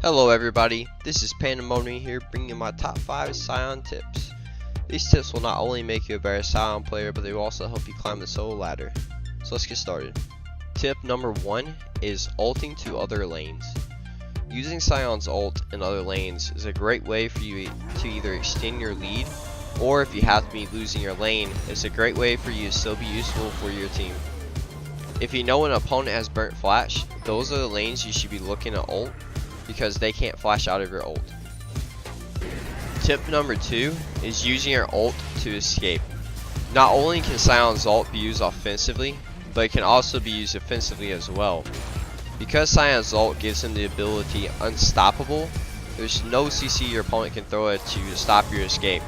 Hello everybody, this is Pandemonium here bringing you my top 5 Sion tips. These tips will not only make you a better Sion player, but they will also help you climb the solo ladder. So let's get started. Tip number 1 is ulting to other lanes. Using Sion's ult in other lanes is a great way for you to either extend your lead, or if you have to be losing your lane, it's a great way for you to still be useful for your team. If you know an opponent has burnt flash, those are the lanes you should be looking at ult, because they can't flash out of your ult. Tip number 2 is using your ult to escape. Not only can Sion's ult be used offensively, but it can also be used offensively as well. Because Sion's ult gives him the ability Unstoppable, there's no CC your opponent can throw at you to stop your escape.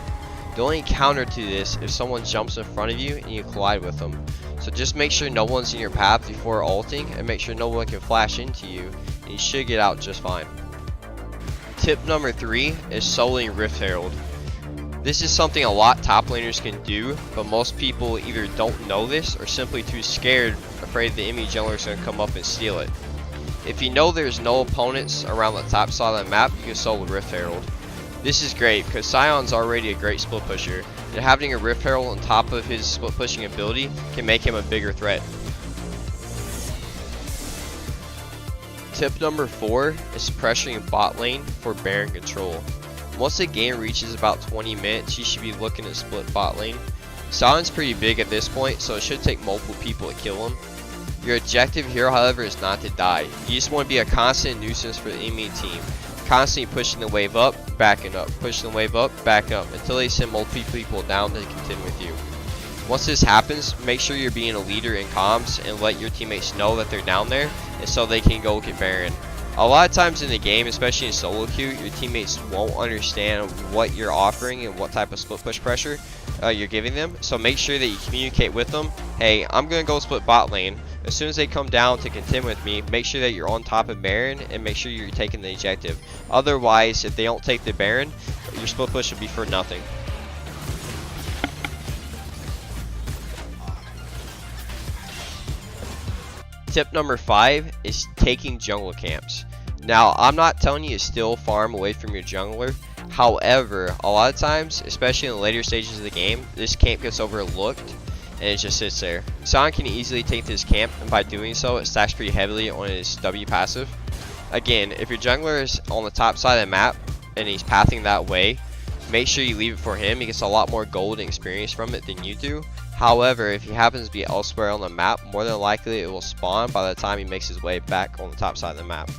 The only counter to this is if someone jumps in front of you and you collide with them. So just make sure no one's in your path before ulting, and make sure no one can flash into you, and you should get out just fine. Tip number 3 is soloing Rift Herald. This is something a lot top laners can do, but most people either don't know this or simply too scared, afraid the enemy jungler is going to come up and steal it. If you know there's no opponents around the top side of the map, you can solo Rift Herald. This is great because Sion's already a great split pusher, and having a Rift Herald on top of his split pushing ability can make him a bigger threat. Tip number 4 is pressuring bot lane for Baron control. Once the game reaches about 20 minutes, you should be looking to split bot lane. Sion's pretty big at this point, so it should take multiple people to kill him. Your objective here, however, is not to die. You just want to be a constant nuisance for the enemy team, constantly pushing the wave up, backing up, pushing the wave up, back up, until they send multiple people down to contend with you. Once this happens, make sure you're being a leader in comms and let your teammates know that they're down there, and so they can go get Baron. A lot of times in the game, especially in solo queue, your teammates won't understand what you're offering and what type of split push pressure you're giving them. So make sure that you communicate with them, hey, I'm going to go split bot lane. As soon as they come down to contend with me, make sure that you're on top of Baron and make sure you're taking the objective. Otherwise, if they don't take the Baron, your split push will be for nothing. Tip number 5 is taking jungle camps. Now, I'm not telling you to still farm away from your jungler. However, a lot of times, especially in the later stages of the game, this camp gets overlooked and it just sits there. Sion can easily take this camp, and by doing so, it stacks pretty heavily on his W passive. Again, if your jungler is on the top side of the map and he's pathing that way, make sure you leave it for him. He gets a lot more gold and experience from it than you do. However, if he happens to be elsewhere on the map, more than likely it will spawn by the time he makes his way back on the top side of the map.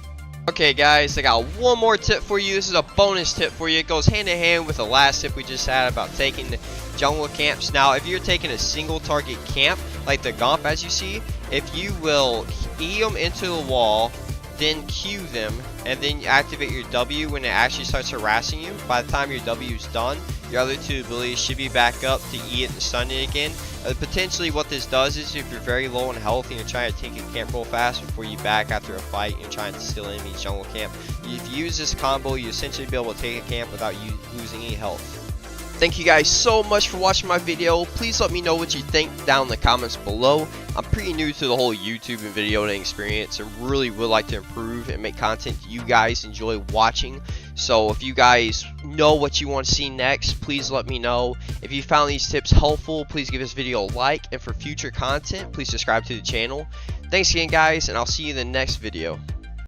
Okay guys, I got one more tip for you. This is a bonus tip for you. It goes hand in hand with the last tip we just had about taking the jungle camps. Now, if you're taking a single target camp, like the Gomp as you see, if you will E them into the wall, then Q them, and then you activate your W when it actually starts harassing you, by the time your W is done, your other two abilities should be back up to E it and stun it again. Potentially what this does is if you're very low on health and you're trying to take a camp real fast before you back after a fight and you're trying to steal enemy jungle camp, if you use this combo, you essentially be able to take a camp without you losing any health. Thank you guys so much for watching my video. Please let me know what you think down in the comments below. I'm pretty new to the whole YouTube and video editing experience and really would like to improve and make content you guys enjoy watching. So if you guys know what you want to see next, please let me know. If you found these tips helpful, please give this video a like, and for future content, please subscribe to the channel. Thanks again guys, and I'll see you in the next video.